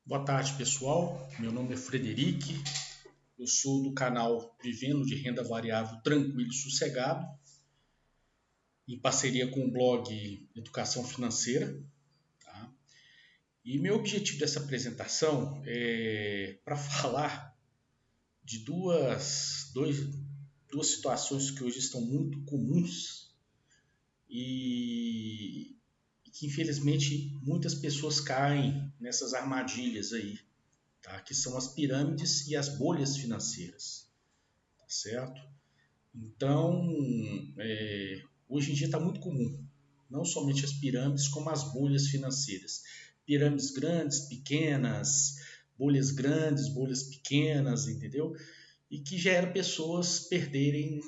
Boa tarde, pessoal. Meu nome é Frederic. Eu sou do canal Vivendo de Renda Variável Tranquilo e Sossegado, em parceria com o blog Educação Financeira. Tá? E meu objetivo dessa apresentação é para falar de duas situações que hoje estão muito comuns e que, infelizmente, muitas pessoas caem nessas armadilhas aí. Tá? Que são as pirâmides e as bolhas financeiras, tá certo? Então, hoje em dia está muito comum, não somente as pirâmides, como as bolhas financeiras. Pirâmides grandes, bolhas pequenas, entendeu? E que gera pessoas perderem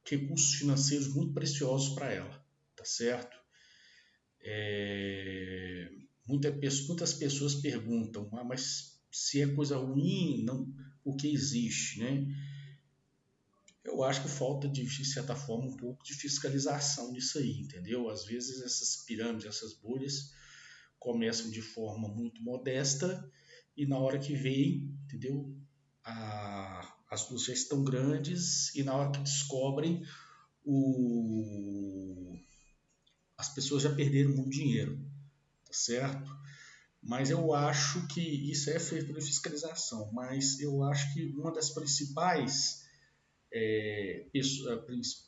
recursos financeiros muito preciosos para ela, tá certo? Muitas pessoas perguntam, mas se é coisa ruim, não, o que existe, né? Eu acho que falta, de certa forma, um pouco de fiscalização nisso aí, entendeu? Às vezes essas pirâmides, essas bolhas começam de forma muito modesta e na hora que vem, entendeu? As luzes já estão grandes e na hora que descobrem, o, as pessoas já perderam muito dinheiro, tá certo? Mas eu acho que isso é feito pela fiscalização, mas eu acho que uma das principais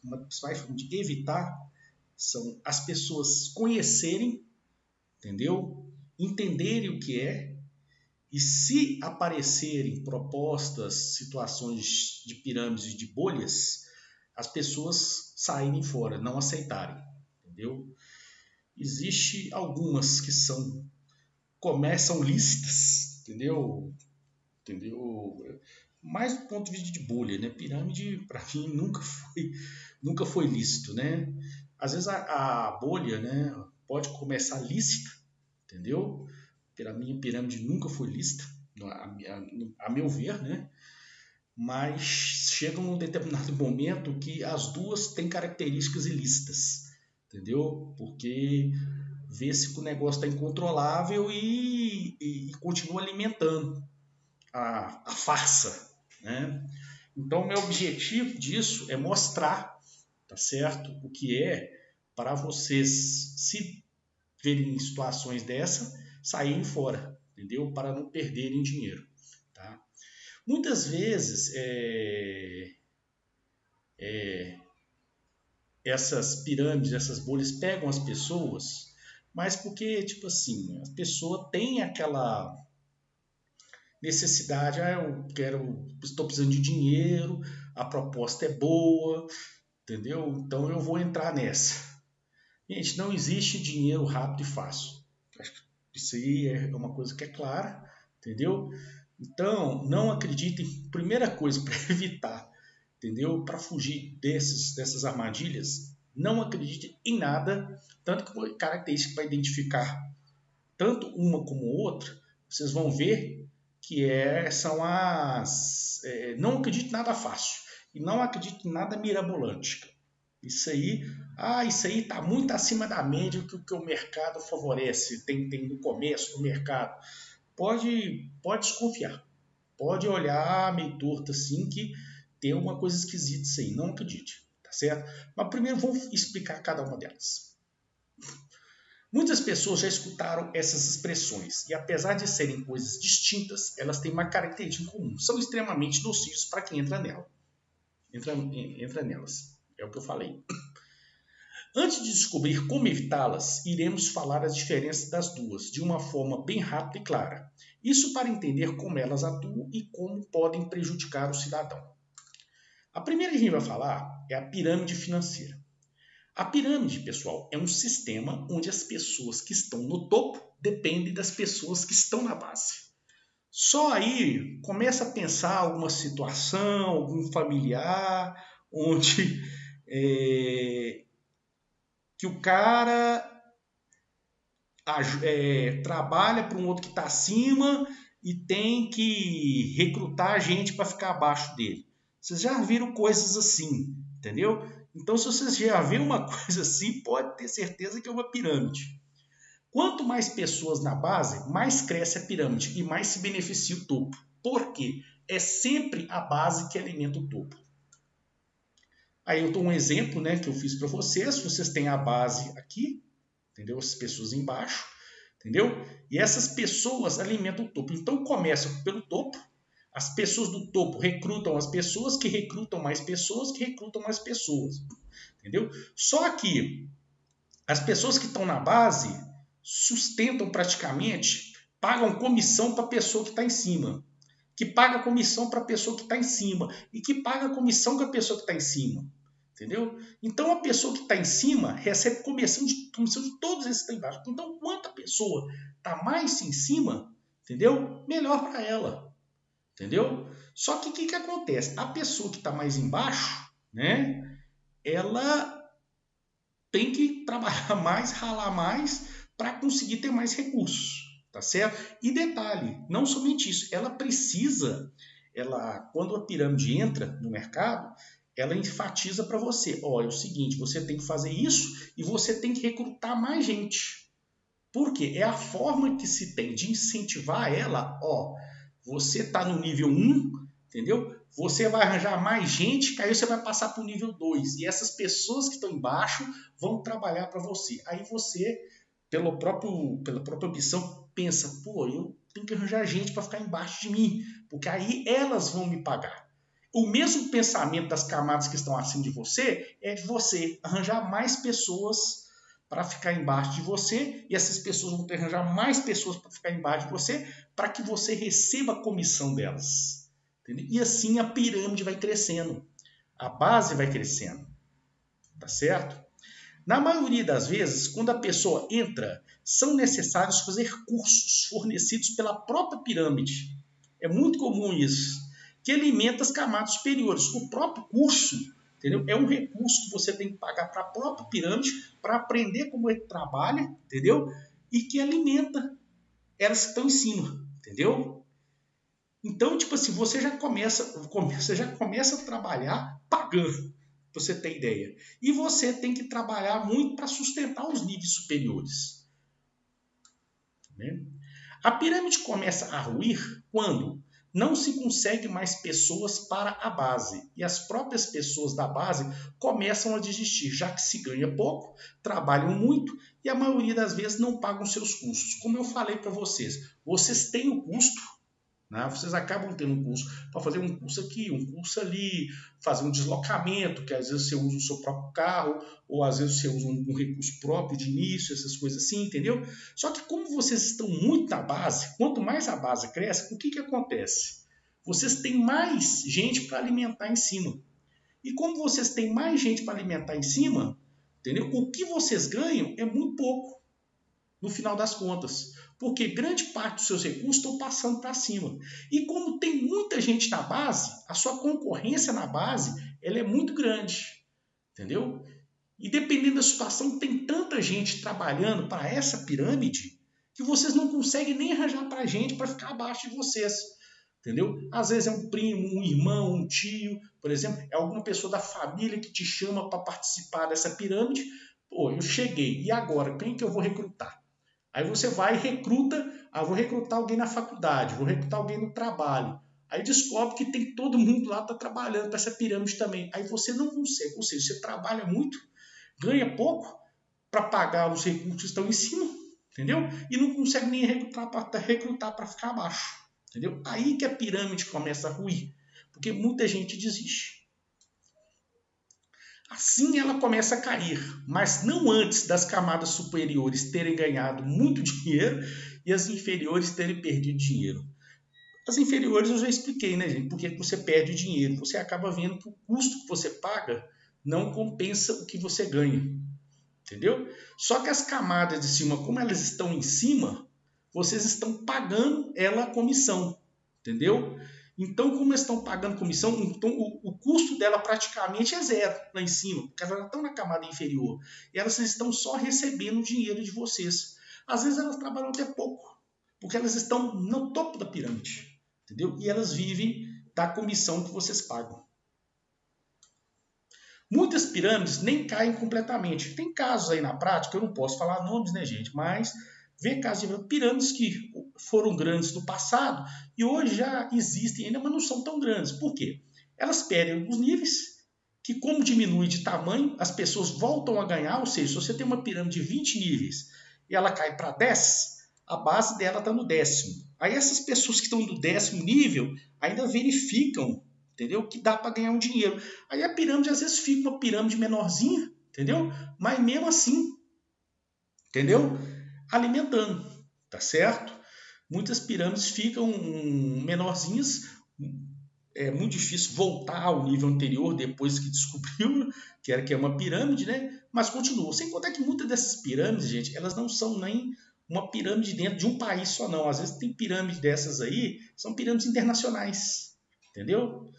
uma das principais formas de evitar são as pessoas conhecerem, entendeu? Entenderem o que é e se aparecerem propostas, situações de pirâmides, de bolhas, as pessoas saírem fora, não aceitarem, entendeu? Existe algumas que começam lícitas, entendeu? Mais do ponto de vista de bolha, né? Pirâmide, para mim, nunca foi lícito, né? Às vezes a bolha, né, pode começar lícita, entendeu? Para mim, a pirâmide nunca foi lícita, a meu ver, né? Mas chega um determinado momento que as duas têm características ilícitas, entendeu? Porque vê-se que o negócio está incontrolável e continua alimentando a farsa, né? Então, meu objetivo disso é mostrar, tá certo? O que é para vocês, se verem situações dessa, saírem fora, entendeu? Para não perderem dinheiro, tá? Muitas vezes essas pirâmides, essas bolhas pegam as pessoas, mas porque, tipo assim, a pessoa tem aquela necessidade, estou precisando de dinheiro, a proposta é boa, entendeu? Então eu vou entrar nessa. Gente, não existe dinheiro rápido e fácil. Acho que isso aí é uma coisa que é clara, entendeu? Então, não acreditem. Primeira coisa para evitar, entendeu? Para fugir dessas armadilhas, não acreditem em nada, tanto que característica para identificar tanto uma como outra, vocês vão ver que são não acredite em nada fácil e não acredite em nada mirabolante. Isso aí está muito acima da média que o mercado favorece, tem no comércio, no mercado. Pode desconfiar, pode olhar meio torto assim que tem uma coisa esquisita isso aí, não acredite, tá certo? Mas primeiro vamos explicar cada uma delas. Muitas pessoas já escutaram essas expressões e, apesar de serem coisas distintas, elas têm uma característica em comum. São extremamente nocivos para quem entra nelas. É o que eu falei. Antes de descobrir como evitá-las, iremos falar as diferenças das duas de uma forma bem rápida e clara. Isso para entender como elas atuam e como podem prejudicar o cidadão. A primeira que a gente vai falar é a pirâmide financeira. A pirâmide, pessoal, é um sistema onde as pessoas que estão no topo dependem das pessoas que estão na base. Só aí começa a pensar alguma situação, algum familiar, onde que o cara trabalha para um outro que está acima e tem que recrutar gente para ficar abaixo dele. Vocês já viram coisas assim, entendeu? Então, se vocês já viram uma coisa assim, pode ter certeza que é uma pirâmide. Quanto mais pessoas na base, mais cresce a pirâmide e mais se beneficia o topo. Por quê? É sempre a base que alimenta o topo. Aí eu dou um exemplo, né, que eu fiz para vocês. Vocês têm a base aqui, entendeu? As pessoas embaixo, entendeu? E essas pessoas alimentam o topo. Então começa pelo topo. As pessoas do topo recrutam as pessoas que recrutam mais pessoas que recrutam mais pessoas, entendeu? Só que as pessoas que estão na base sustentam praticamente, pagam comissão para a pessoa que está em cima, que paga comissão para a pessoa que está em cima e que paga comissão para a pessoa que está em cima. Entendeu? Então a pessoa que está em cima recebe comissão de todos esses que estão embaixo. Então, quanto a pessoa está mais em cima, entendeu? Melhor para ela. Entendeu? Só que o que acontece? A pessoa que está mais embaixo, né? Ela tem que trabalhar mais, ralar mais para conseguir ter mais recursos, tá certo? E detalhe, não somente isso, quando a pirâmide entra no mercado, ela enfatiza para você, é o seguinte, você tem que fazer isso e você tem que recrutar mais gente. Por quê? É a forma que se tem de incentivar ela, você está no nível 1, entendeu? Você vai arranjar mais gente, que aí você vai passar para o nível 2. E essas pessoas que estão embaixo vão trabalhar para você. Aí você, pela própria ambição, pensa, eu tenho que arranjar gente para ficar embaixo de mim, porque aí elas vão me pagar. O mesmo pensamento das camadas que estão acima de você é de você arranjar mais pessoas para ficar embaixo de você, e essas pessoas vão ter que arranjar mais pessoas para ficar embaixo de você, para que você receba a comissão delas. Entendeu? E assim a pirâmide vai crescendo, a base vai crescendo, tá certo? Na maioria das vezes, quando a pessoa entra, são necessários fazer cursos fornecidos pela própria pirâmide. É muito comum isso, que alimenta as camadas superiores. O próprio curso, entendeu? É um recurso que você tem que pagar para a própria pirâmide para aprender como ele trabalha, entendeu? E que alimenta elas que estão em cima, entendeu? Então, tipo assim, você já começa a trabalhar pagando, pra você ter ideia. E você tem que trabalhar muito para sustentar os níveis superiores. Né? A pirâmide começa a ruir quando não se consegue mais pessoas para a base. E as próprias pessoas da base começam a desistir, já que se ganha pouco, trabalham muito e a maioria das vezes não pagam seus custos. Como eu falei para vocês têm o custo, né? Vocês acabam tendo um curso para fazer um curso aqui, um curso ali, fazer um deslocamento, que às vezes você usa o seu próprio carro, ou às vezes você usa um recurso próprio de início, essas coisas assim, entendeu? Só que como vocês estão muito na base, quanto mais a base cresce, o que acontece? Vocês têm mais gente para alimentar em cima. E como vocês têm mais gente para alimentar em cima, entendeu? O que vocês ganham é muito pouco, no final das contas, porque grande parte dos seus recursos estão passando para cima. E como tem muita gente na base, a sua concorrência na base ela é muito grande, entendeu? E dependendo da situação, tem tanta gente trabalhando para essa pirâmide que vocês não conseguem nem arranjar para gente para ficar abaixo de vocês, entendeu? Às vezes é um primo, um irmão, um tio, por exemplo, é alguma pessoa da família que te chama para participar dessa pirâmide. Eu cheguei, e agora? Quem que eu vou recrutar? Aí você vai e recruta, vou recrutar alguém na faculdade, vou recrutar alguém no trabalho. Aí descobre que tem todo mundo lá que está trabalhando para essa pirâmide também. Aí você não consegue, ou seja, você trabalha muito, ganha pouco para pagar os recursos que estão em cima, entendeu? E não consegue nem recrutar para ficar abaixo, entendeu? Aí que a pirâmide começa a ruir, porque muita gente desiste. Assim ela começa a cair, mas não antes das camadas superiores terem ganhado muito dinheiro e as inferiores terem perdido dinheiro. As inferiores eu já expliquei, né, gente? Porque você perde o dinheiro. Você acaba vendo que o custo que você paga não compensa o que você ganha. Entendeu? Só que as camadas de cima, como elas estão em cima, vocês estão pagando ela a comissão. Entendeu? Então, como eles estão pagando comissão, então o custo dela praticamente é zero lá em cima, porque elas estão na camada inferior. E elas estão só recebendo o dinheiro de vocês. Às vezes elas trabalham até pouco, porque elas estão no topo da pirâmide. Entendeu? E elas vivem da comissão que vocês pagam. Muitas pirâmides nem caem completamente. Tem casos aí na prática, eu não posso falar nomes, né, gente? Mas vê casos de pirâmides que foram grandes no passado e hoje já existem ainda, mas não são tão grandes. Por quê? Elas perdem alguns níveis, que como diminui de tamanho, as pessoas voltam a ganhar, ou seja, se você tem uma pirâmide de 20 níveis e ela cai para 10, a base dela está no 10º. Aí essas pessoas que estão no 10º nível ainda verificam, entendeu? Que dá para ganhar um dinheiro. Aí a pirâmide às vezes fica uma pirâmide menorzinha, entendeu? Mas mesmo assim, entendeu? Alimentando, tá certo? Muitas pirâmides ficam menorzinhas, é muito difícil voltar ao nível anterior depois que descobriu que é uma pirâmide, né? Mas continua. Sem contar que muitas dessas pirâmides, gente, elas não são nem uma pirâmide dentro de um país só, não. Às vezes tem pirâmide dessas aí, são pirâmides internacionais, entendeu?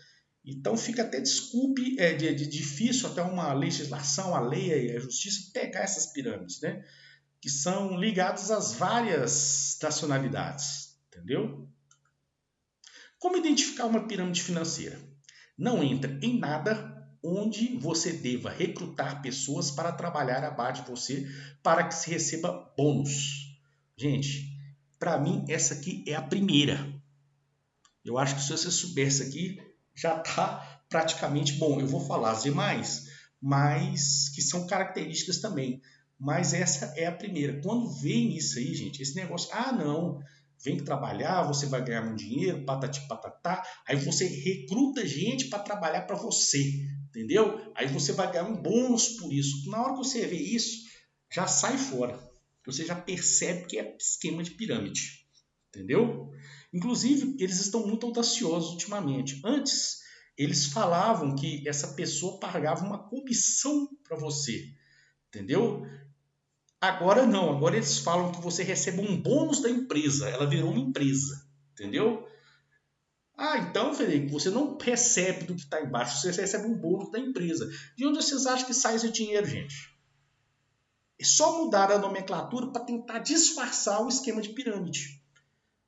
Então fica até difícil até uma legislação, a lei e a justiça pegar essas pirâmides, né? Que são ligadas às várias nacionalidades, entendeu? Como identificar uma pirâmide financeira? Não entra em nada onde você deva recrutar pessoas para trabalhar abaixo de você para que se receba bônus. Gente, para mim essa aqui é a primeira. Eu acho que se você souber isso aqui, já está praticamente bom. Eu vou falar as demais, mas que são características também. Mas essa é a primeira. Quando vem isso aí, gente, esse negócio, não, vem trabalhar, você vai ganhar um dinheiro, patati patatá, aí você recruta gente para trabalhar para você, entendeu? Aí você vai ganhar um bônus por isso. Na hora que você vê isso, já sai fora. Você já percebe que é esquema de pirâmide, entendeu? Inclusive, eles estão muito audaciosos ultimamente. Antes, eles falavam que essa pessoa pagava uma comissão para você, entendeu? Agora não, agora eles falam que você recebe um bônus da empresa, ela virou uma empresa, entendeu? Então, Frederico, você não recebe do que está embaixo, você recebe um bônus da empresa. De onde vocês acham que sai esse dinheiro, gente? É só mudar a nomenclatura para tentar disfarçar o esquema de pirâmide.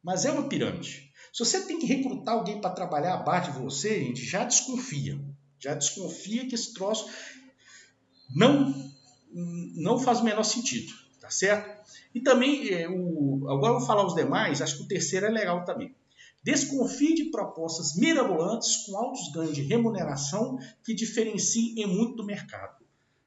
Mas é uma pirâmide. Se você tem que recrutar alguém para trabalhar abaixo de você, gente, já desconfia. Já desconfia que esse troço não faz o menor sentido, tá certo? E também, agora eu vou falar os demais, acho que o terceiro é legal também. Desconfie de propostas mirabolantes com altos ganhos de remuneração que diferenciem muito do mercado.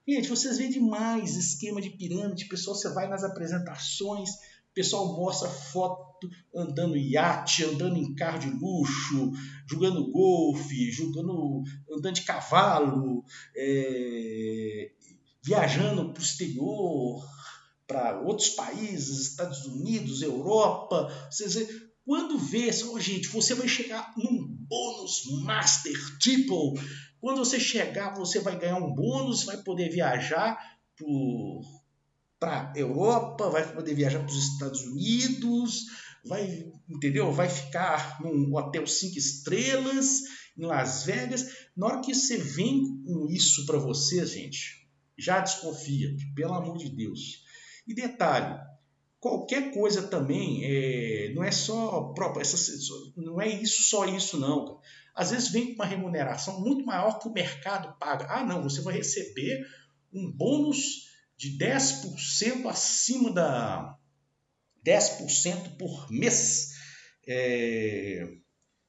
Gente, vocês veem demais esquema de pirâmide, pessoal, você vai nas apresentações, o pessoal mostra foto andando em iate, andando em carro de luxo, jogando golfe, andando de cavalo, viajando para o exterior, para outros países, Estados Unidos, Europa. Vocês veem, quando vê, gente, você vai chegar num bônus master triple. Quando você chegar, você vai ganhar um bônus, vai poder viajar para a Europa, vai poder viajar para os Estados Unidos, entendeu? Vai ficar num hotel 5 estrelas em Las Vegas. Na hora que você vem com isso para você, gente, já desconfia, pelo amor de Deus. E detalhe, qualquer coisa também não é não é só isso não. Às vezes vem com uma remuneração muito maior que o mercado paga. Não, você vai receber um bônus de 10% acima da 10% por mês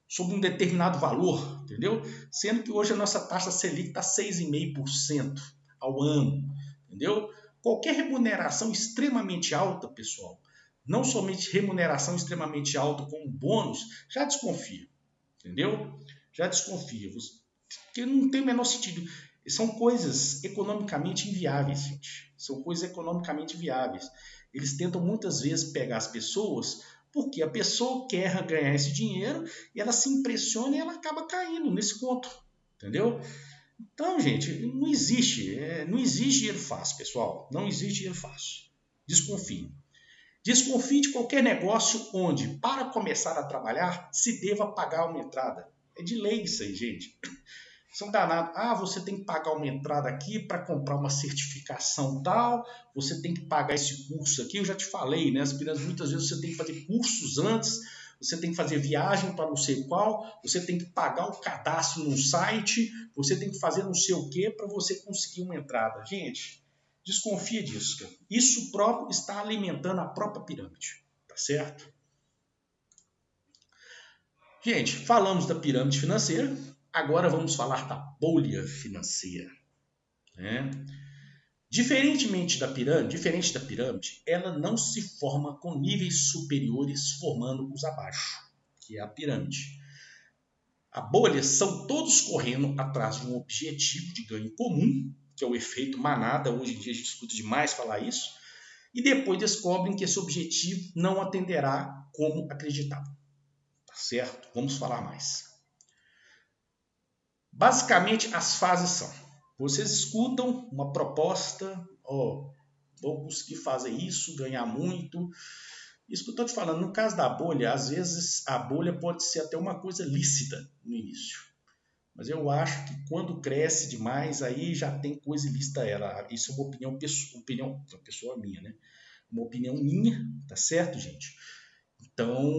sobre um determinado valor, entendeu? Sendo que hoje a nossa taxa Selic está 6,5% ao ano, entendeu? Qualquer remuneração extremamente alta, pessoal, não somente remuneração extremamente alta com bônus, já desconfia, entendeu? Já desconfia, porque não tem o menor sentido. São coisas economicamente inviáveis, gente. São coisas economicamente viáveis. Eles tentam muitas vezes pegar as pessoas porque a pessoa quer ganhar esse dinheiro e ela se impressiona e ela acaba caindo nesse conto, entendeu? Então, gente, não existe dinheiro fácil, pessoal. Não existe dinheiro fácil. Desconfie. Desconfie de qualquer negócio onde, para começar a trabalhar, se deva pagar uma entrada. É de lei isso aí, gente. São danados. Você tem que pagar uma entrada aqui para comprar uma certificação tal, você tem que pagar esse curso aqui. Eu já te falei, né? As pirâmides, muitas vezes você tem que fazer cursos antes, você tem que fazer viagem para não sei qual, você tem que pagar o cadastro no site, você tem que fazer não sei o que para você conseguir uma entrada. Gente, desconfia disso, cara. Isso próprio está alimentando a própria pirâmide, tá certo? Gente, falamos da pirâmide financeira, agora vamos falar da bolha financeira, né? Diferente da pirâmide, ela não se forma com níveis superiores formando os abaixo, que é a pirâmide. A bolha são todos correndo atrás de um objetivo de ganho comum, que é o efeito manada. Hoje em dia a gente escuta demais falar isso, e depois descobrem que esse objetivo não atenderá como acreditavam. Tá certo? Vamos falar mais. Basicamente, as fases são: vocês escutam uma proposta, vou conseguir fazer isso, ganhar muito. Isso que eu estou te falando, no caso da bolha, às vezes a bolha pode ser até uma coisa lícita no início. Mas eu acho que quando cresce demais, aí já tem coisa ilícita ela. Isso é uma opinião pessoal minha, né? Uma opinião minha, tá certo, gente? Então,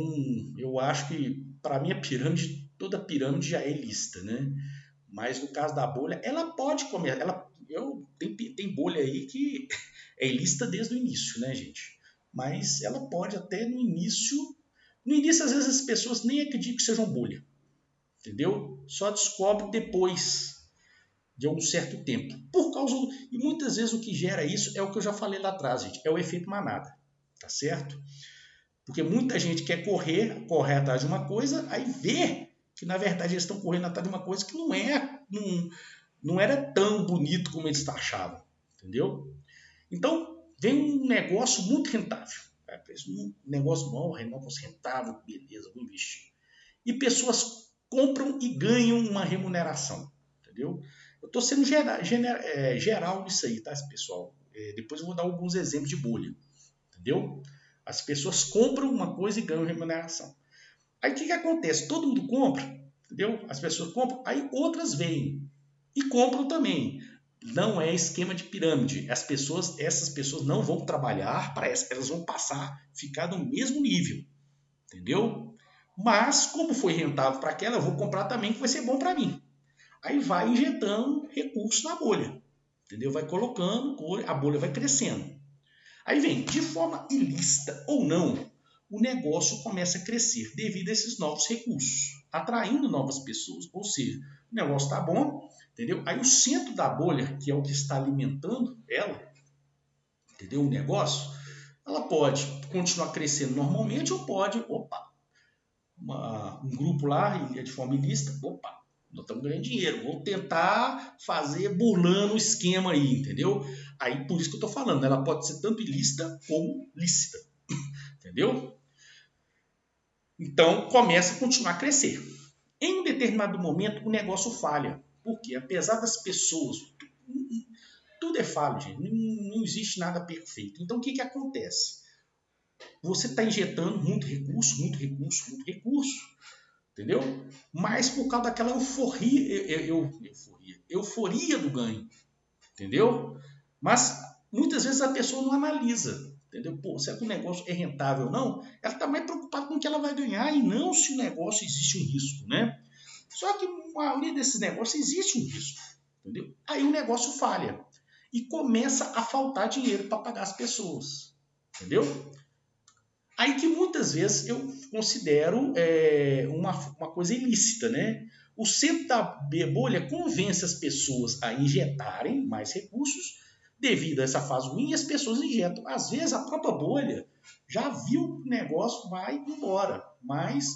eu acho que, para mim, a pirâmide, toda pirâmide já é ilícita, né? Mas no caso da bolha, ela pode comer. Tem bolha aí que é ilícita desde o início, né, gente? Mas ela pode até no início. No início, às vezes, as pessoas nem acreditam que sejam bolha. Entendeu? Só descobre depois de algum certo tempo. E muitas vezes o que gera isso é o que eu já falei lá atrás, gente. É o efeito manada. Tá certo? Porque muita gente quer correr atrás de uma coisa, aí vê que na verdade eles estão correndo atrás de uma coisa que não era tão bonito como eles achavam. Entendeu? Então, vem um negócio muito rentável. Um negócio bom, negócio rentável, beleza, vou investir. E pessoas compram e ganham uma remuneração, entendeu? Eu estou sendo geral nisso aí, tá, pessoal? Depois eu vou dar alguns exemplos de bolha, entendeu? As pessoas compram uma coisa e ganham remuneração. Aí o que acontece? Todo mundo compra, entendeu? As pessoas compram, aí outras vêm e compram também. Não é esquema de pirâmide. Essas pessoas não vão trabalhar para essa, elas vão ficar no mesmo nível, entendeu? Mas, como foi rentável para aquela, eu vou comprar também, que vai ser bom para mim. Aí vai injetando recurso na bolha, entendeu? Vai colocando, a bolha vai crescendo. Aí vem, de forma ilícita ou não, o negócio começa a crescer devido a esses novos recursos, atraindo novas pessoas. Ou seja, o negócio está bom, entendeu? Aí o centro da bolha, que é o que está alimentando ela, entendeu? O negócio, ela pode continuar crescendo normalmente ou pode, um grupo lá, de forma ilícita, nós estamos ganhando dinheiro, vou tentar fazer burlando o esquema aí, entendeu? Aí, por isso que eu estou falando, ela pode ser tanto ilícita como lícita, entendeu? Então, começa a continuar a crescer. Em um determinado momento, o negócio falha, porque apesar das pessoas, tudo é falho, gente, não existe nada perfeito. Então, o que acontece? Você está injetando muito recurso, entendeu? Mas por causa daquela euforia do ganho, entendeu? Mas muitas vezes a pessoa não analisa, entendeu? Pô, será que o negócio é rentável ou não? Ela está mais preocupada com o que ela vai ganhar e não se o negócio existe um risco, né? Só que a maioria desses negócios existe um risco, entendeu? Aí o negócio falha e começa a faltar dinheiro para pagar as pessoas, entendeu? Aí que muitas vezes eu considero uma coisa ilícita, né? O centro da bolha convence as pessoas a injetarem mais recursos devido a essa fase ruim e as pessoas injetam. Às vezes a própria bolha já viu que o negócio vai embora, mas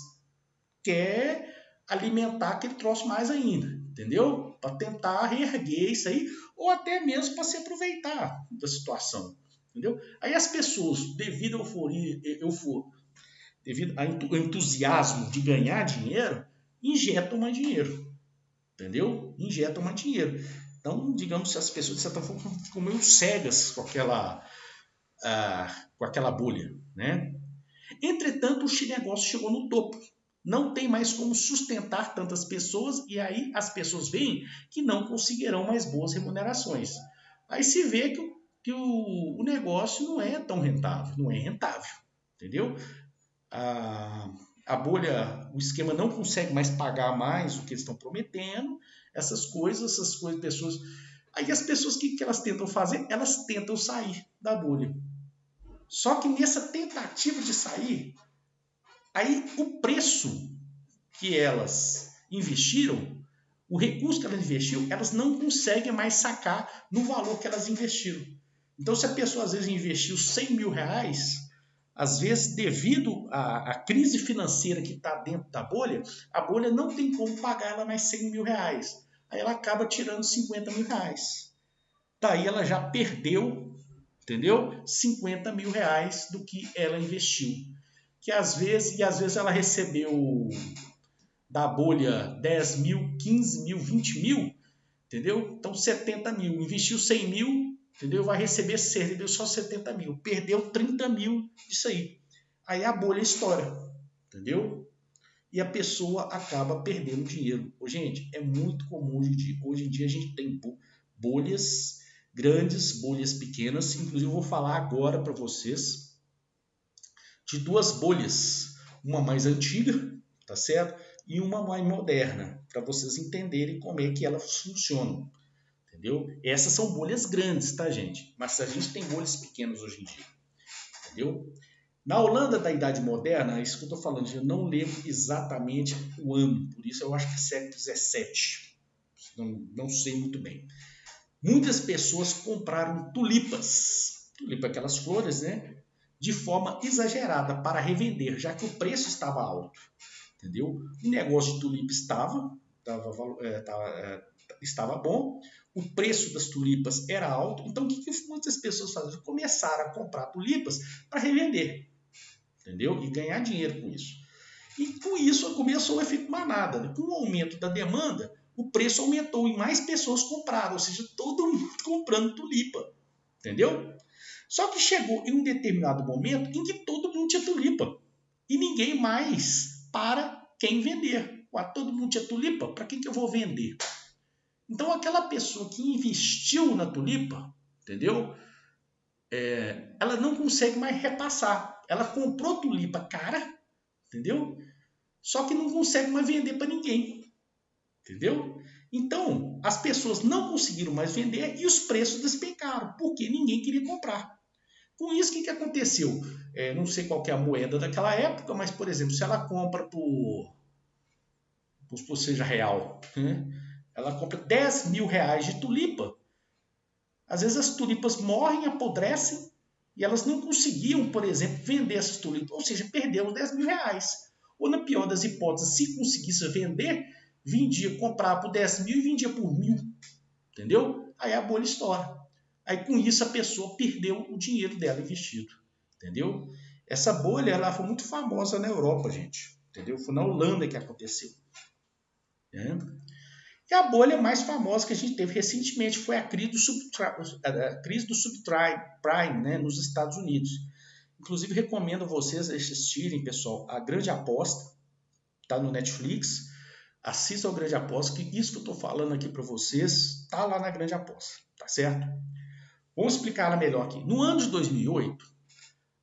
quer alimentar aquele troço mais ainda, entendeu? Para tentar reerguer isso aí, ou até mesmo para se aproveitar da situação. Entendeu? Aí as pessoas, devido ao entusiasmo de ganhar dinheiro, injetam mais dinheiro. Entendeu? Injetam mais dinheiro. Então, digamos que as pessoas, de certa forma, ficam meio cegas com aquela bolha. Né? Entretanto, o negócio chegou no topo. Não tem mais como sustentar tantas pessoas e aí as pessoas veem que não conseguirão mais boas remunerações. Aí se vê que o negócio não é tão rentável, não é rentável, entendeu? A bolha, o esquema não consegue mais pagar mais o que eles estão prometendo, essas coisas, pessoas Aí as pessoas, o que elas tentam fazer? Elas tentam sair da bolha. Só que nessa tentativa de sair, aí o preço que elas investiram, o recurso que elas investiram, elas não conseguem mais sacar no valor que elas investiram. Então, se a pessoa às vezes investiu 100 mil reais, às vezes devido à crise financeira que está dentro da bolha, a bolha não tem como pagar ela mais 100 mil reais. Aí ela acaba tirando 50 mil reais. Daí ela já perdeu, entendeu? 50 mil reais do que ela investiu. Que às vezes ela recebeu da bolha 10 mil, 15 mil, 20 mil, entendeu? Então 70 mil, investiu 100 mil, entendeu? Vai receber só 70 mil, perdeu 30 mil disso aí. Aí a bolha estoura, entendeu? E a pessoa acaba perdendo dinheiro. Gente, é muito comum hoje em dia a gente tem bolhas grandes, bolhas pequenas. Inclusive eu vou falar agora para vocês de duas bolhas, uma mais antiga, tá certo? E uma mais moderna, para vocês entenderem como é que elas funcionam, entendeu? Essas são bolhas grandes, tá, gente? Mas a gente tem bolhas pequenas hoje em dia, entendeu? Na Holanda da Idade Moderna, isso que eu estou falando, eu não lembro exatamente o ano, por isso eu acho que é século XVII, não sei muito bem. Muitas pessoas compraram tulipas, aquelas flores, né? De forma exagerada para revender, já que o preço estava alto. Entendeu? O negócio de tulipa estava bom, o preço das tulipas era alto, então o que muitas pessoas faziam? Começaram a comprar tulipas para revender, entendeu? E ganhar dinheiro com isso. E com isso começou o efeito manada, né? Com o aumento da demanda, o preço aumentou e mais pessoas compraram, ou seja, todo mundo comprando tulipa, entendeu? Só que chegou em um determinado momento em que todo mundo tinha tulipa e ninguém mais para quem vender. Todo mundo tinha tulipa, para quem que eu vou vender? Então aquela pessoa que investiu na tulipa, entendeu? Ela não consegue mais repassar. Ela comprou tulipa cara, entendeu? Só que não consegue mais vender para ninguém, entendeu? Então as pessoas não conseguiram mais vender e os preços despencaram, porque ninguém queria comprar. Com isso, o que aconteceu? Não sei qual que é a moeda daquela época, mas, por exemplo, se ela compra por seja real, né? Ela compra 10 mil reais de tulipa, às vezes as tulipas morrem, apodrecem, e elas não conseguiam, por exemplo, vender essas tulipas, ou seja, perdeu os 10 mil reais. Ou, na pior das hipóteses, se conseguisse vender, comprava por 10 mil e vendia por 1.000, entendeu? Aí a bolha estoura. Aí com isso a pessoa perdeu o dinheiro dela investido, entendeu? Essa bolha ela foi muito famosa na Europa, gente, entendeu? Foi na Holanda que aconteceu. Né? E a bolha mais famosa que a gente teve recentemente foi a crise do subprime, né, nos Estados Unidos. Inclusive recomendo vocês assistirem, pessoal, A Grande Aposta, está no Netflix. Assistam A Grande Aposta, que isso que eu estou falando aqui para vocês está lá na Grande Aposta, tá certo? Vamos explicar ela melhor aqui. No ano de 2008,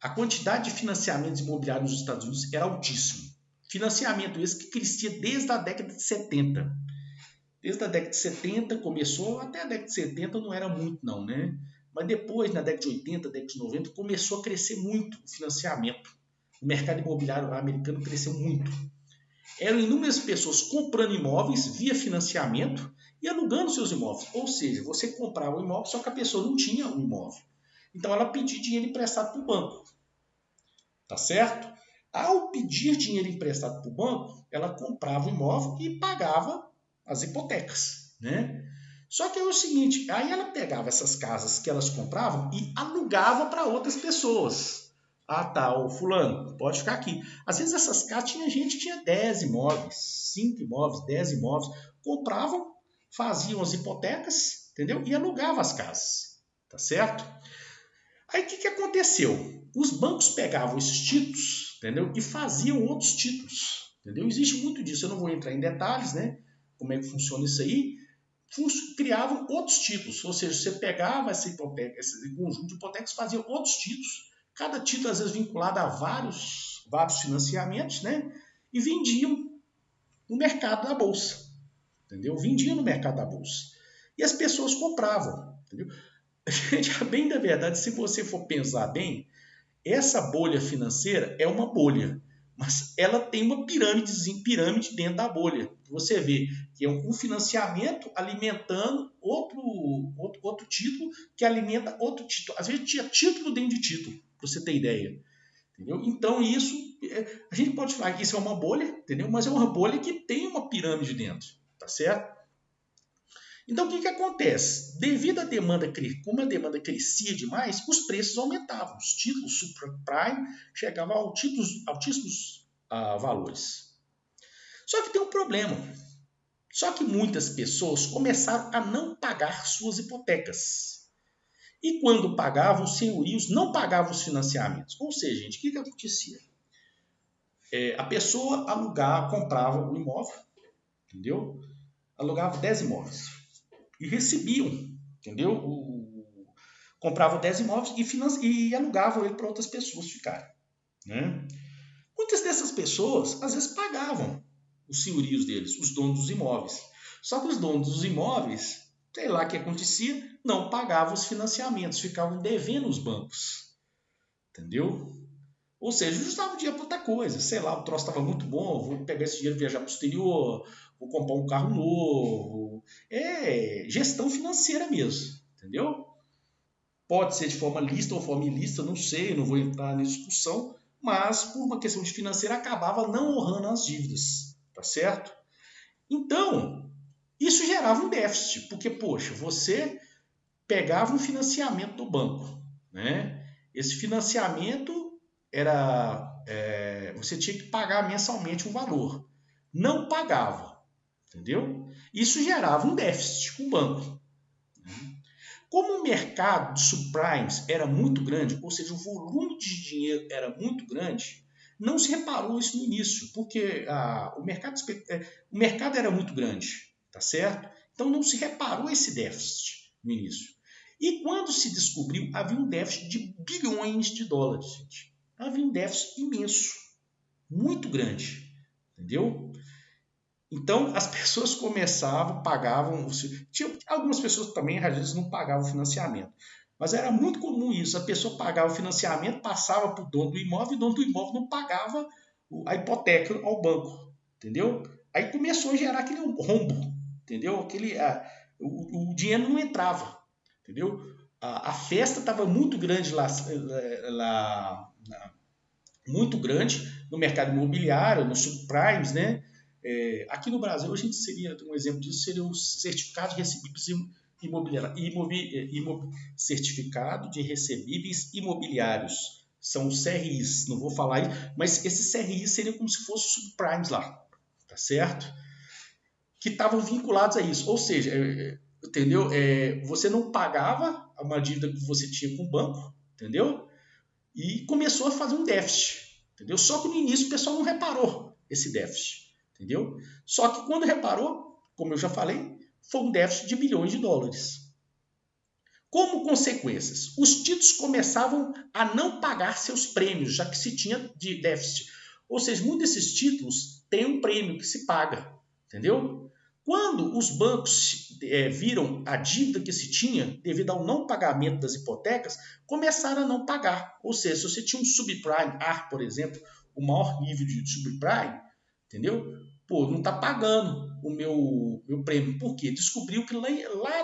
a quantidade de financiamentos imobiliários nos Estados Unidos era altíssimo. Financiamento esse que crescia desde a década de 70. Desde a década de 70 começou, até a década de 70 não era muito não, né? Mas depois, na década de 80, década de 90, começou a crescer muito o financiamento. O mercado imobiliário americano cresceu muito. Eram inúmeras pessoas comprando imóveis via financiamento e alugando seus imóveis. Ou seja, você comprava um imóvel, só que a pessoa não tinha um imóvel. Então ela pedia dinheiro emprestado para o banco. Tá certo? Ao pedir dinheiro emprestado para o banco, ela comprava o imóvel e pagava as hipotecas, né? Só que é o seguinte, aí ela pegava essas casas que elas compravam e alugava para outras pessoas. Ah, tá, o fulano, pode ficar aqui. Às vezes essas casas tinha gente que tinha 10 imóveis, 5 imóveis, 10 imóveis, compravam, faziam as hipotecas, entendeu? E alugavam as casas, tá certo? Aí o que aconteceu? Os bancos pegavam esses títulos, entendeu? E faziam outros títulos, entendeu? Existe muito disso, eu não vou entrar em detalhes, né? Como é que funciona isso aí? Criavam outros títulos, ou seja, você pegava essa hipoteca, esse conjunto de hipotecas, fazia outros títulos, cada título às vezes vinculado a vários financiamentos, né? E vendiam no mercado da bolsa, entendeu? Vendiam no mercado da bolsa. e as pessoas compravam. Entendeu? Gente, bem da verdade, se você for pensar bem, essa bolha financeira é uma bolha, mas ela tem uma pirâmide dentro da bolha. Você vê que é um financiamento alimentando outro título que alimenta outro título. Às vezes tinha título dentro de título, para você ter ideia. Entendeu? Então isso, a gente pode falar que isso é uma bolha, entendeu? Mas é uma bolha que tem uma pirâmide dentro, tá certo? Então, o que acontece? Devido à demanda, como a demanda crescia demais, os preços aumentavam. Os títulos subprime chegavam a altíssimos valores. Só que tem um problema. Só que muitas pessoas começaram a não pagar suas hipotecas. E quando pagavam, os senhorios não pagavam os financiamentos. Ou seja, gente, o que acontecia? A pessoa comprava um imóvel, entendeu? Alugava 10 imóveis. E recebiam, entendeu? Compravam 10 imóveis e alugavam ele para outras pessoas ficarem. Né? Muitas dessas pessoas, às vezes, pagavam os senhorios deles, os donos dos imóveis. Só que os donos dos imóveis, sei lá o que acontecia, não pagavam os financiamentos, ficavam devendo os bancos. Entendeu? Ou seja, usavam o dinheiro para outra coisa. Sei lá, o troço estava muito bom, vou pegar esse dinheiro e viajar para o exterior, vou comprar um carro novo. É gestão financeira mesmo, entendeu? Pode ser de forma lícita ou forma ilícita, não sei, não vou entrar nessa discussão, mas por uma questão de financeira acabava não honrando as dívidas, tá certo? Então, isso gerava um déficit, porque, poxa, você pegava um financiamento do banco, né? Esse financiamento você tinha que pagar mensalmente um valor. Não pagava, entendeu? Isso gerava um déficit com o banco. Como o mercado de subprimes era muito grande, ou seja, o volume de dinheiro era muito grande, não se reparou isso no início, porque o mercado era muito grande, tá certo? Então não se reparou esse déficit no início. E quando se descobriu, havia um déficit de bilhões de dólares, gente. Havia um déficit imenso, muito grande, entendeu? Então, as pessoas começavam, pagavam. Tinha algumas pessoas também, às vezes, não pagavam o financiamento. Mas era muito comum isso. A pessoa pagava o financiamento, passava para o dono do imóvel, e o dono do imóvel não pagava a hipoteca ao banco. Entendeu? Aí começou a gerar aquele rombo. Entendeu? O dinheiro não entrava. Entendeu? A festa estava muito grande muito grande no mercado imobiliário, nos subprimes, né? Aqui no Brasil, a gente um exemplo disso seria o certificado de recebíveis certificado de recebíveis imobiliários. São os CRIs, não vou falar isso, mas esses CRIs seriam como se fossem subprimes lá, tá certo? Que estavam vinculados a isso. Ou seja, entendeu? Você não pagava uma dívida que você tinha com o banco, entendeu? E começou a fazer um déficit, entendeu? Só que no início o pessoal não reparou esse déficit, entendeu? Só que quando reparou, como eu já falei, foi um déficit de bilhões de dólares. Como consequências, os títulos começavam a não pagar seus prêmios, já que se tinha de déficit. Ou seja, muitos desses títulos têm um prêmio que se paga, entendeu? Quando os bancos viram a dívida que se tinha devido ao não pagamento das hipotecas, começaram a não pagar. Ou seja, se você tinha um subprime, por exemplo, o maior nível de subprime, entendeu? Pô, não está pagando o meu prêmio. Por quê? Descobriu que lá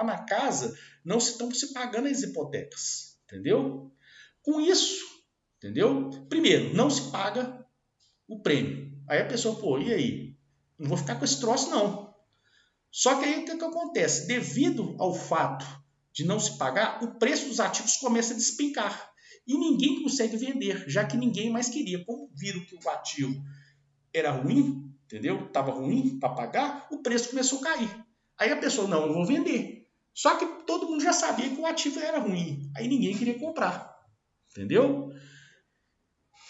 na casa não estão se pagando as hipotecas, entendeu? Com isso, entendeu? Primeiro, não se paga o prêmio. Aí a pessoa, pô, e aí? Não vou ficar com esse troço, não. Só que aí o que acontece? Devido ao fato de não se pagar, o preço dos ativos começa a despencar. E ninguém consegue vender, já que ninguém mais queria. Como viram que o ativo era ruim, entendeu? Estava ruim para pagar, o preço começou a cair. Aí a pessoa, não, eu vou vender. Só que todo mundo já sabia que o ativo era ruim. Aí ninguém queria comprar. Entendeu?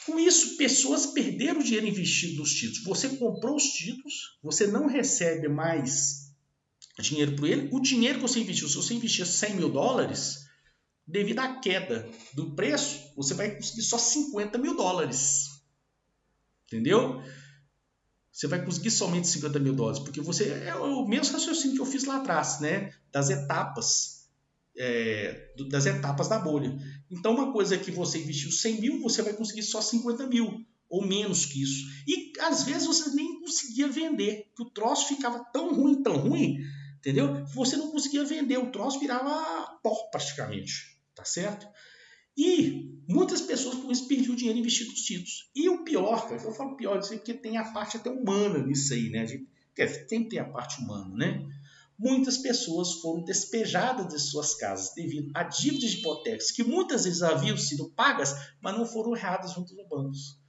Com isso, pessoas perderam o dinheiro investido nos títulos. Você comprou os títulos, você não recebe mais dinheiro por ele. O dinheiro que você investiu, se você investir 100 mil dólares, devido à queda do preço, você vai conseguir só 50 mil dólares. Entendeu? Você vai conseguir somente US$ 50.000, porque é o mesmo raciocínio que eu fiz lá atrás, né? Das etapas da bolha. Então, uma coisa é que você investiu 100 mil, você vai conseguir só 50 mil, ou menos que isso. E às vezes você nem conseguia vender, que o troço ficava tão ruim, entendeu? Que você não conseguia vender, o troço virava pó praticamente, tá certo? E muitas pessoas com isso perdiam dinheiro investido nos títulos. E o pior, cara, eu falo pior disso aí porque tem a parte até humana nisso aí, né? Sempre tem a parte humana, né? Muitas pessoas foram despejadas de suas casas devido a dívidas de hipotecas que muitas vezes haviam sido pagas, mas não foram erradas junto aos bancos.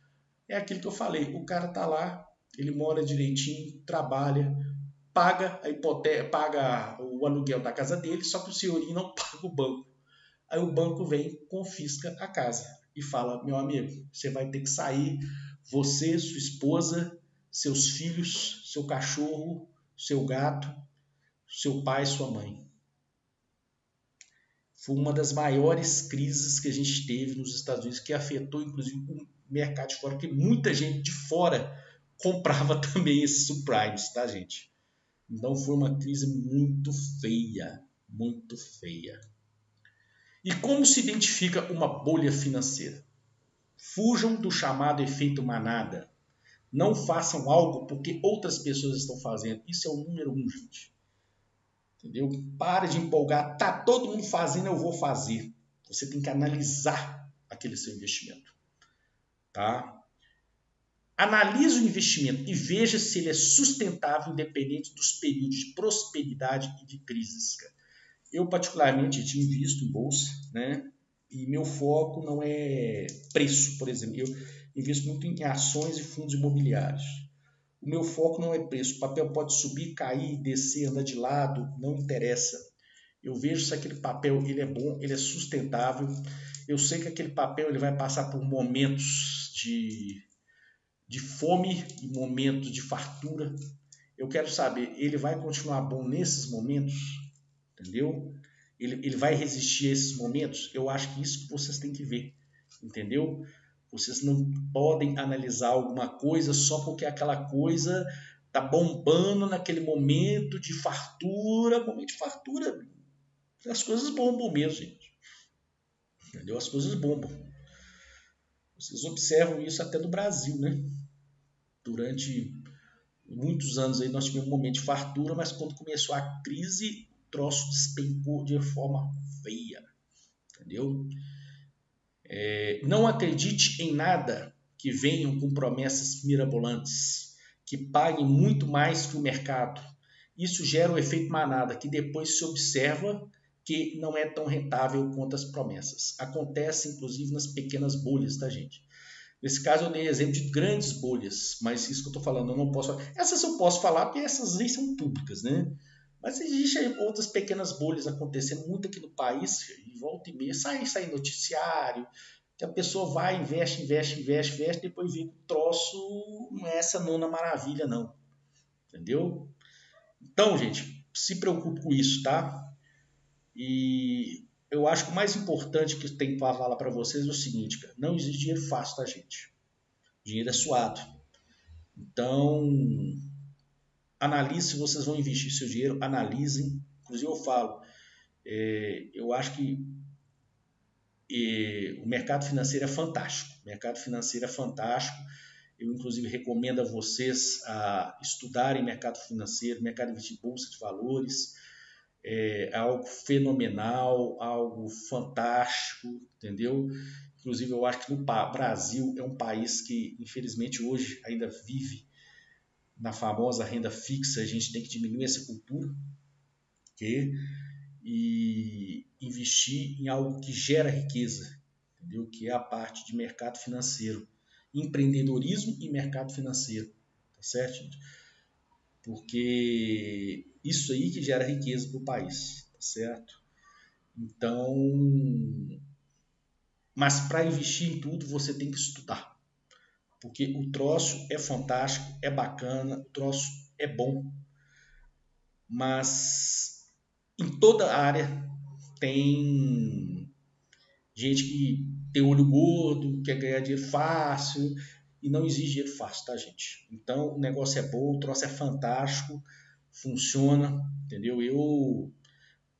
É aquilo que eu falei, o cara tá lá, ele mora direitinho, trabalha, paga a hipoteca, paga o aluguel da casa dele, só que o senhorinho não paga o banco. Aí o banco vem, confisca a casa e fala, meu amigo, você vai ter que sair, você, sua esposa, seus filhos, seu cachorro, seu gato, seu pai, sua mãe. Foi uma das maiores crises que a gente teve nos Estados Unidos, que afetou inclusive o mercado de fora, porque muita gente de fora comprava também esses subprimes, tá, gente? Então foi uma crise muito feia, muito feia. E como se identifica uma bolha financeira? Fujam do chamado efeito manada. Não façam algo porque outras pessoas estão fazendo. Isso é o número 1, gente. Entendeu? Para de empolgar. Tá todo mundo fazendo, eu vou fazer. Você tem que analisar aquele seu investimento. Tá? Analise o investimento e veja se ele é sustentável independente dos períodos de prosperidade e de crises. Eu, particularmente, tinha visto em bolsa, né? E meu foco não é preço, por exemplo. Eu invisto muito em ações e fundos imobiliários. O meu foco não é preço. O papel pode subir, cair, descer, andar de lado, não interessa. Eu vejo se aquele papel ele é bom, ele é sustentável. Eu sei que aquele papel ele vai passar por momentos de fome e momentos de fartura. Eu quero saber, ele vai continuar bom nesses momentos? Entendeu? Ele vai resistir a esses momentos? Eu acho que isso que vocês têm que ver, entendeu? Vocês não podem analisar alguma coisa só porque aquela coisa tá bombando naquele momento de fartura. Momento de fartura, as coisas bombam mesmo, gente. Entendeu? As coisas bombam. Vocês observam isso até no Brasil, né? Durante muitos anos aí nós tivemos um momento de fartura, mas quando começou a crise, o troço despencou de forma feia, entendeu? Não acredite em nada que venham com promessas mirabolantes, que paguem muito mais que o mercado. Isso gera o efeito manada, que depois se observa que não é tão rentável quanto as promessas. Acontece, inclusive, nas pequenas bolhas, tá, gente? Nesse caso, eu dei exemplo de grandes bolhas, mas isso que eu estou falando, eu não posso falar. Essas eu posso falar porque essas leis são públicas, né? Mas existem outras pequenas bolhas acontecendo muito aqui no país, e volta e meia, sai noticiário, que a pessoa vai, investe, depois vê que o troço não é essa nona maravilha, não. Entendeu? Então, gente, se preocupe com isso, tá? E eu acho que o mais importante que tem para falar para vocês é o seguinte, cara, não existe dinheiro fácil, tá, gente? Dinheiro é suado. Então, analise se vocês vão investir seu dinheiro, analisem. Inclusive eu falo, eu acho que o mercado financeiro é fantástico. O mercado financeiro é fantástico. Eu, inclusive, recomendo a vocês a estudarem mercado financeiro, mercado de investir em bolsa de valores. É algo fenomenal, algo fantástico, entendeu? Inclusive, eu acho que o Brasil é um país que, infelizmente, hoje ainda vive na famosa renda fixa. A gente tem que diminuir essa cultura, okay? E investir em algo que gera riqueza, entendeu? Que é a parte de mercado financeiro, empreendedorismo e mercado financeiro, tá certo, gente? Porque isso aí que gera riqueza para o país, tá certo? Então, mas para investir em tudo você tem que estudar, porque o troço é fantástico, é bacana, o troço é bom, mas em toda área tem gente que tem olho gordo, quer ganhar dinheiro fácil, e não exige dinheiro fácil, tá, gente? Então, o negócio é bom, o troço é fantástico, funciona, entendeu? Eu,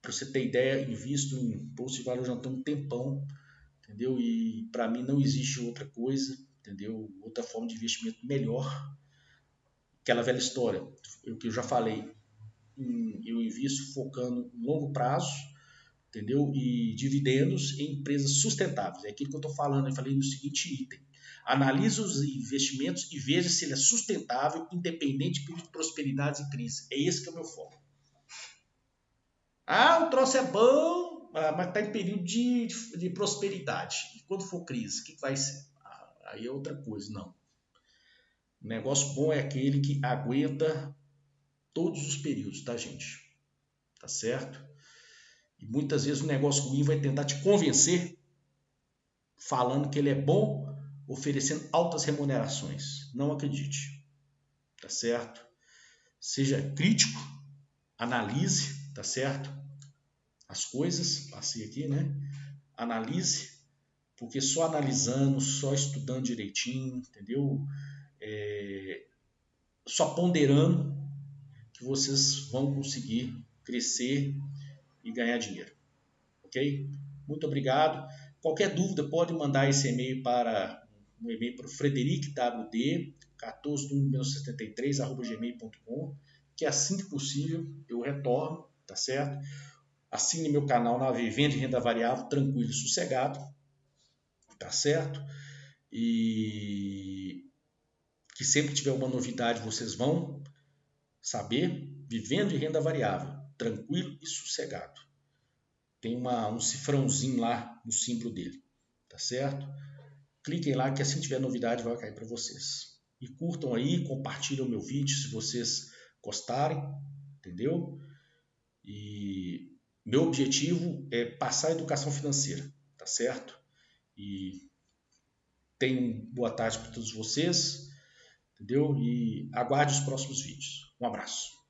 para você ter ideia, invisto em bolsa de valores já tem um tempão, entendeu? E para mim não existe outra coisa, entendeu? Outra forma de investimento melhor. Aquela velha história, o que eu já falei, eu invisto focando em longo prazo, entendeu? E dividendos em empresas sustentáveis. É aquilo que eu estou falando, eu falei no seguinte item. Analise os investimentos e veja se ele é sustentável, independente de período de prosperidade e crise. É esse que é o meu foco. Ah, o troço é bom, mas está em período de prosperidade. E quando for crise, o que vai ser? Aí é outra coisa, não. O negócio bom é aquele que aguenta todos os períodos, tá, gente? Tá certo? E muitas vezes o negócio ruim vai tentar te convencer, falando que ele é bom, oferecendo altas remunerações. Não acredite, tá certo? Seja crítico, analise, tá certo? As coisas, passei aqui, né? Analise, porque só analisando, só estudando direitinho, entendeu? Só ponderando que vocês vão conseguir crescer e ganhar dinheiro, ok? Muito obrigado. Qualquer dúvida pode mandar esse e-mail para o frederikwd 14/1973@gmail.com, que assim que possível eu retorno, tá certo? Assine meu canal na Vivenda de Renda Variável, tranquilo e sossegado, tá certo? E que sempre que tiver uma novidade vocês vão saber. Vivendo de Renda Variável, tranquilo e sossegado. Tem um cifrãozinho lá no símbolo dele, tá certo? Cliquem lá que assim que tiver novidade vai cair para vocês. E curtam aí, compartilhem o meu vídeo se vocês gostarem, entendeu? E meu objetivo é passar a educação financeira, tá certo? E tenham boa tarde para todos vocês, entendeu? E aguarde os próximos vídeos. Um abraço.